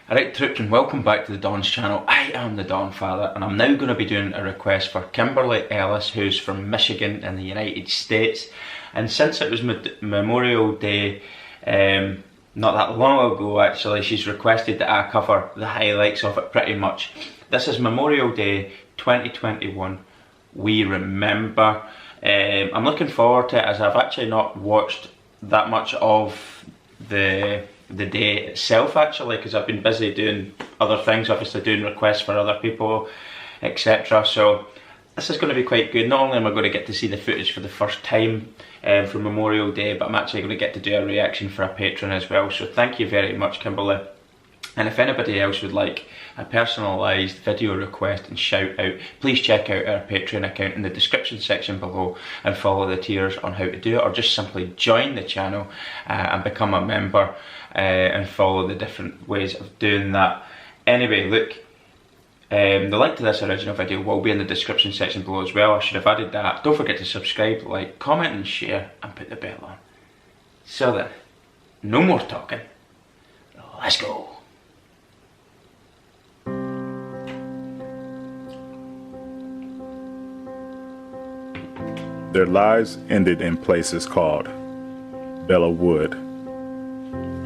Alright troops, and welcome back to the Don's channel. I am the Don Father, and I'm now going to be doing a request for Kimberly Ellis, who's from Michigan in the United States. And since it was Memorial Day, not that long ago actually, she's requested that I cover the highlights of it pretty much. This is Memorial Day 2021, We Remember. I'm looking forward to it, as I've actually not watched that much of the day itself actually, because I've been busy doing other things, obviously doing requests for other people, etc. So this is going to be quite good. Not only am I going to get to see the footage for the first time for Memorial Day, but I'm actually going to get to do a reaction for a patron as well. So thank you very much, Kimberly. And if anybody else would like a personalised video request and shout out, please check out our Patreon account in the description section below and follow the tiers on how to do it, or just simply join the channel and become a member and follow the different ways of doing that. Anyway, look, the link to this original video will be in the description section below as well. I should have added that. Don't forget to subscribe, like, comment and share, and put the bell on. So then, no more talking, let's go. Their lives ended in places called Bella Wood,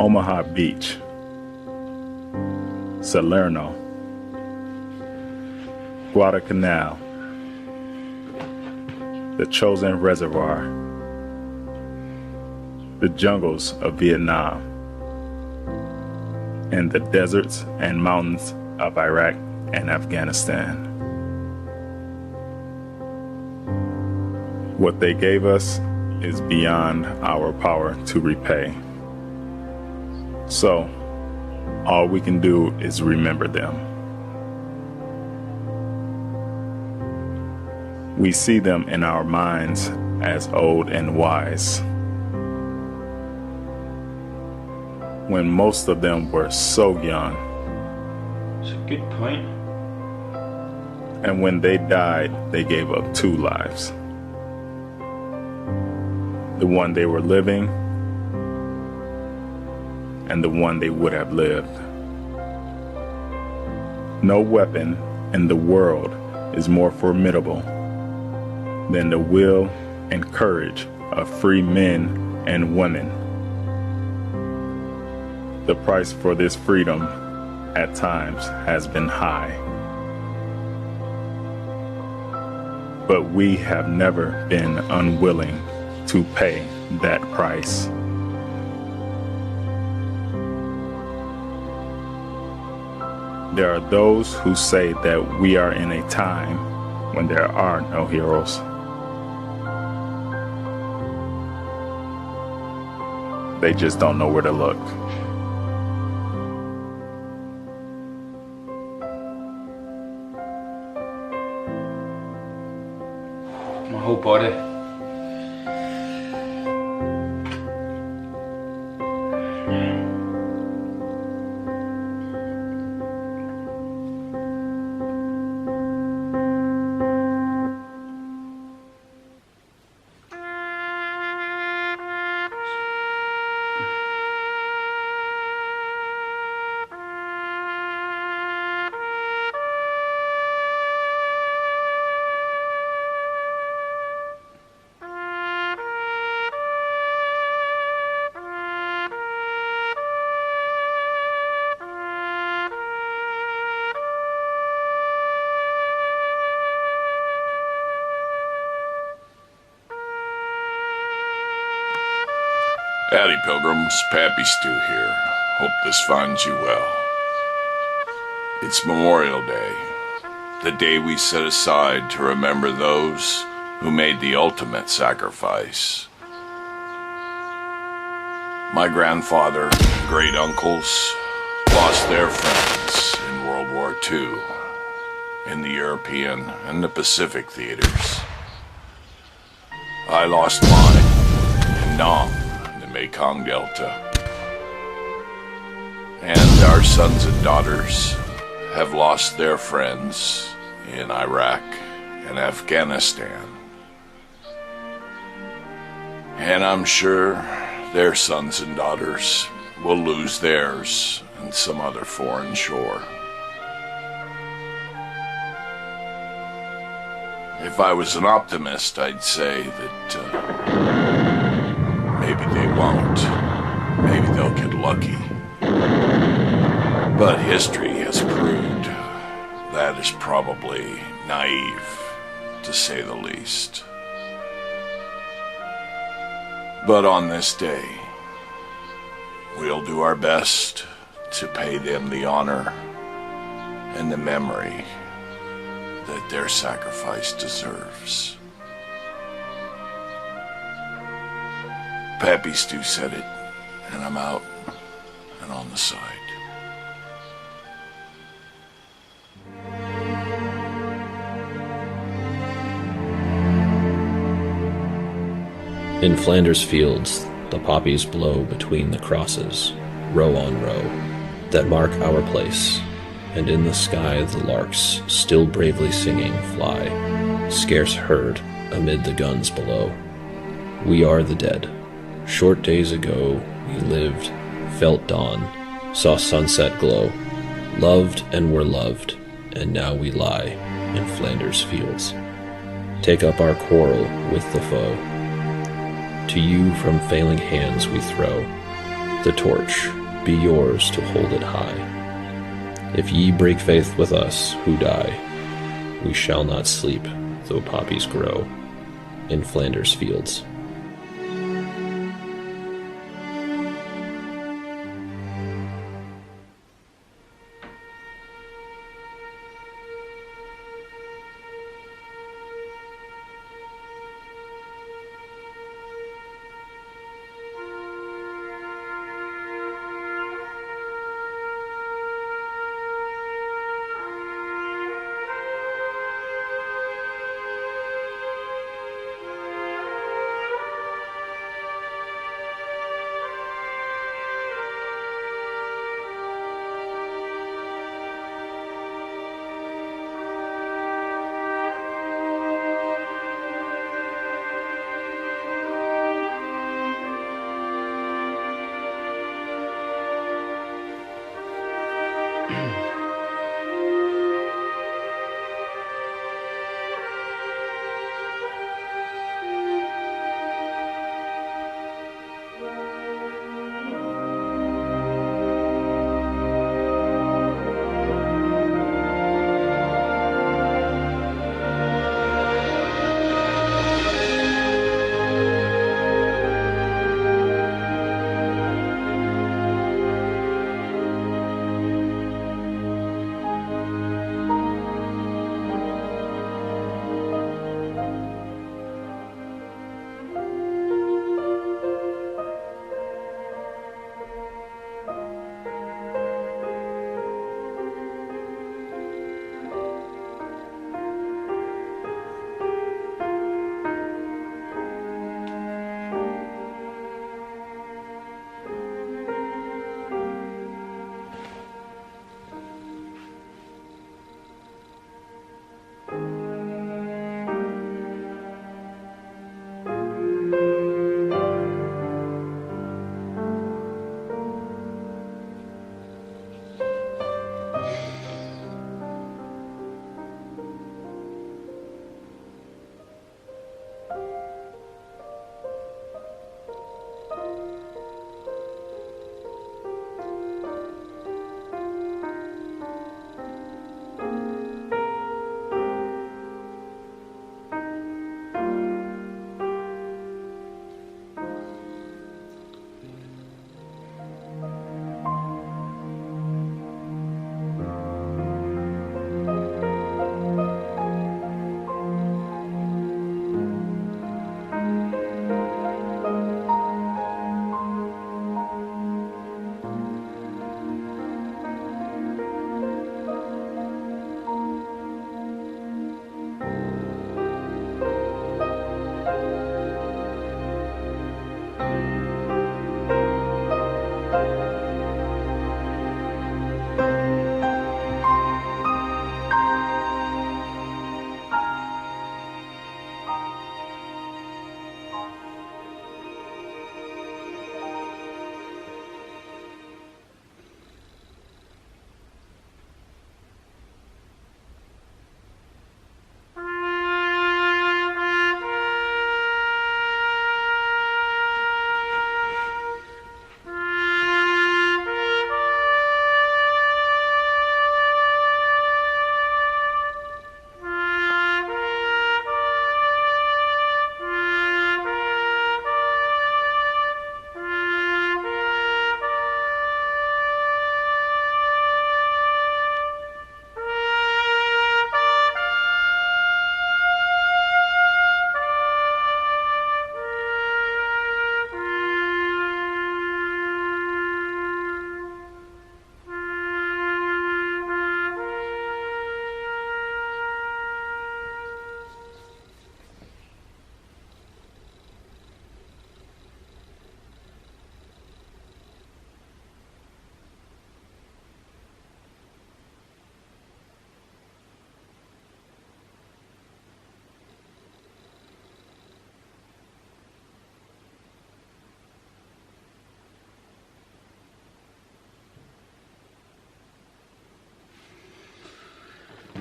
Omaha Beach, Salerno, Guadalcanal, the Chosin Reservoir, the jungles of Vietnam, and the deserts and mountains of Iraq and Afghanistan. What they gave us is beyond our power to repay. So, all we can do is remember them. We see them in our minds as old and wise, when most of them were so young. It's a good point. And when they died, they gave up two lives. The one they were living, and the one they would have lived. No weapon in the world is more formidable than the will and courage of free men and women. The price for this freedom at times has been high, but we have never been unwilling to pay that price. There are those who say that we are in a time when there are no heroes. They just don't know where to look. My whole body. Howdy, pilgrims. Pappy Stew here. Hope this finds you well. It's Memorial Day, the day we set aside to remember those who made the ultimate sacrifice. My grandfather and great uncles lost their friends in World War II, in the European and the Pacific theaters. I lost mine in Nam, Mekong Delta, and our sons and daughters have lost their friends in Iraq and Afghanistan, and I'm sure their sons and daughters will lose theirs and some other foreign shore. If I was an optimist, I'd say that maybe they won't. Maybe they'll get lucky. But history has proved that is probably naive, to say the least. But on this day, we'll do our best to pay them the honor and the memory that their sacrifice deserves. Pappy Stu said it, and I'm out and on the side. In Flanders fields, the poppies blow between the crosses, row on row, that mark our place, and in the sky the larks, still bravely singing, fly, scarce heard amid the guns below. We are the dead. Short days ago we lived, felt dawn, saw sunset glow, loved and were loved, and now we lie in Flanders fields. Take up our quarrel with the foe. To you from failing hands we throw the torch, be yours to hold it high. If ye break faith with us who die, we shall not sleep, though poppies grow in Flanders fields.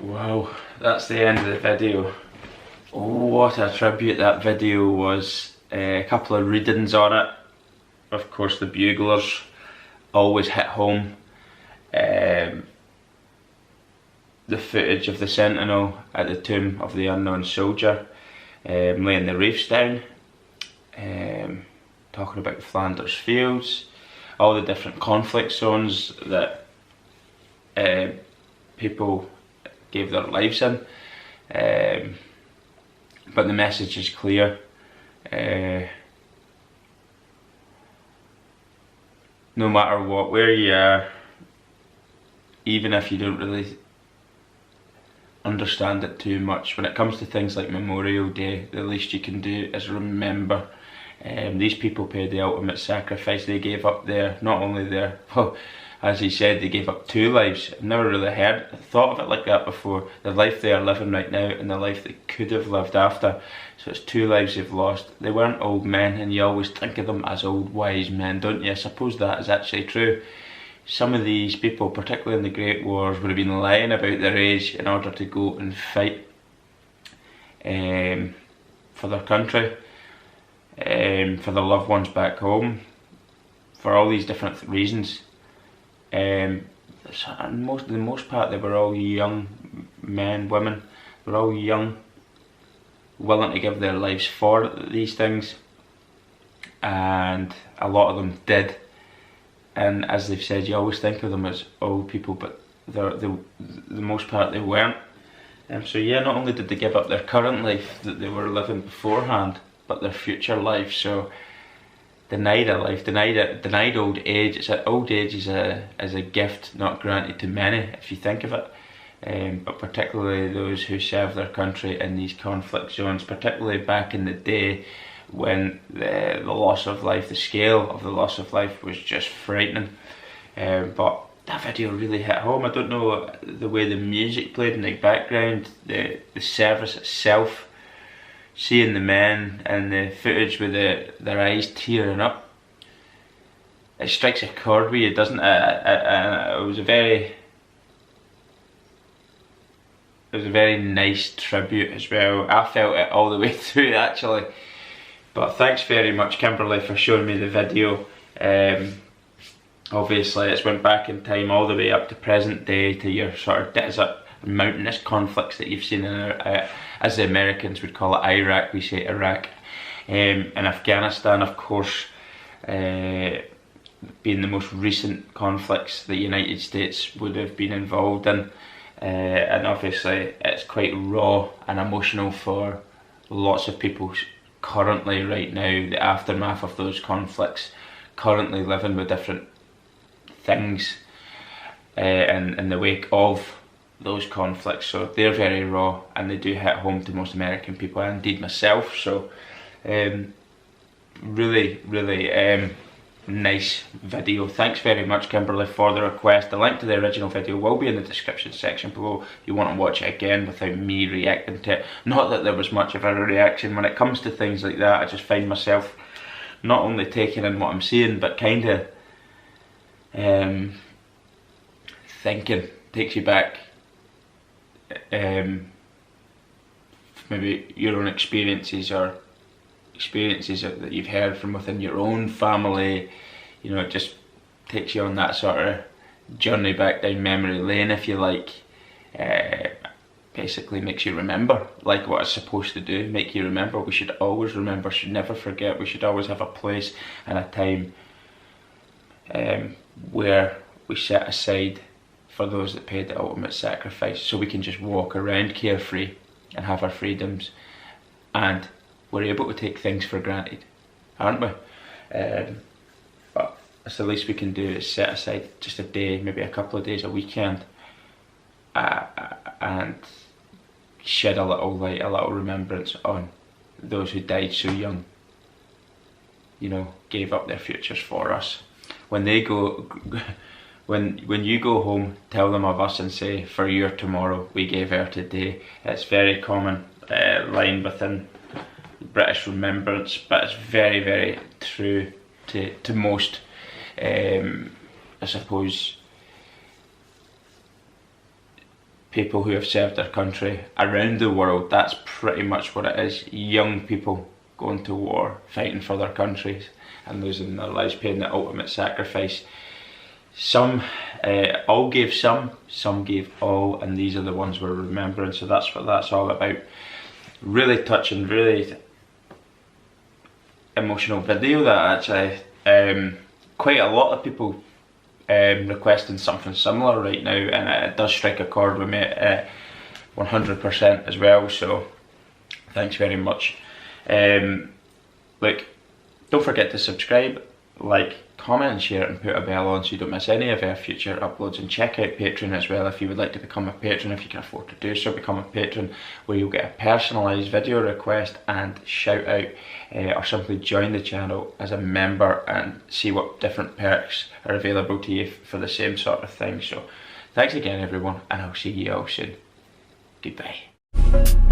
Wow, that's the end of the video. Oh, what a tribute that video was. A couple of readings on it. Of course, the buglers always hit home. The footage of the sentinel at the tomb of the unknown soldier, laying the reefs down, talking about the Flanders Fields, all the different conflict zones that people gave their lives in. But the message is clear. No matter what, where you are, even if you don't really understand it too much, when it comes to things like Memorial Day, the least you can do is remember. These people paid the ultimate sacrifice. They gave up not only their, well, as he said, they gave up 2 lives. I've never really thought of it like that before. The life they are living right now and the life they could have lived after. So it's 2 lives they've lost. They weren't old men, and you always think of them as old wise men, don't you? I suppose that is actually true. Some of these people, particularly in the Great Wars, would have been lying about their age in order to go and fight for their country, for their loved ones back home, for all these different reasons. The most part, they were all young men, women. They were all young, willing to give their lives for these things, and a lot of them did. And as they've said, you always think of them as old people, but the most part they weren't. So yeah, not only did they give up their current life that they were living beforehand, but their future life. So denied a life, denied old age. Old age is a gift not granted to many, if you think of it. But particularly those who serve their country in these conflict zones, particularly back in the day when the loss of life, the scale of the loss of life was just frightening. But that video really hit home. I don't know, the way the music played in the background, the service itself, seeing the men and the footage with their eyes tearing up, it strikes a chord with you, doesn't it? It was a very nice tribute as well. I felt it all the way through, actually. But thanks very much, Kimberly, for showing me the video. Obviously it's went back in time all the way up to present day, to your sort of desert and mountainous conflicts that you've seen in, as the Americans would call it, Iraq, we say Iraq. And Afghanistan, of course, being the most recent conflicts the United States would have been involved in. And obviously it's quite raw and emotional for lots of people currently right now, the aftermath of those conflicts, currently living with different things in the wake of those conflicts. So they're very raw, and they do hit home to most American people, and indeed myself. So really nice video. Thanks very much, Kimberly, for the request. The link to the original video will be in the description section below if you want to watch it again without me reacting to it. Not that there was much of a reaction. When it comes to things like that, I just find myself not only taking in what I'm seeing, but kind of thinking. Takes you back, maybe your own experiences, or experiences that you've heard from within your own family. You know, it just takes you on that sort of journey back down memory lane, if you like. Basically makes you remember, like what it's supposed to do, make you remember. We should always remember, should never forget. We should always have a place and a time where we set aside for those that paid the ultimate sacrifice, so we can just walk around carefree and have our freedoms, and we're able to take things for granted, aren't we? But it's the least we can do, is set aside just a day, maybe a couple of days, a weekend, and shed a little light, a little remembrance on those who died so young, you know, gave up their futures for us. When they go, when you go home, tell them of us and say, for your tomorrow we gave her today. It's very common line within British remembrance, but it's very true to most. I suppose people who have served their country around the world. That's pretty much what it is. Young people going to war, fighting for their countries and losing their lives, paying the ultimate sacrifice. Some all gave some gave all, and these are the ones we're remembering. So that's what that's all about. Really touching, really emotional video that actually quite a lot of people requesting something similar right now, and it does strike a chord with me 100% as well, so thanks very much. Look, don't forget to subscribe, like, comment and share it, and put a bell on so you don't miss any of our future uploads. And check out Patreon as well if you would like to become a patron. If you can afford to do so, become a patron, where you'll get a personalised video request and shout out, or simply join the channel as a member and see what different perks are available to you for the same sort of thing. So thanks again everyone, and I'll see you all soon. Goodbye.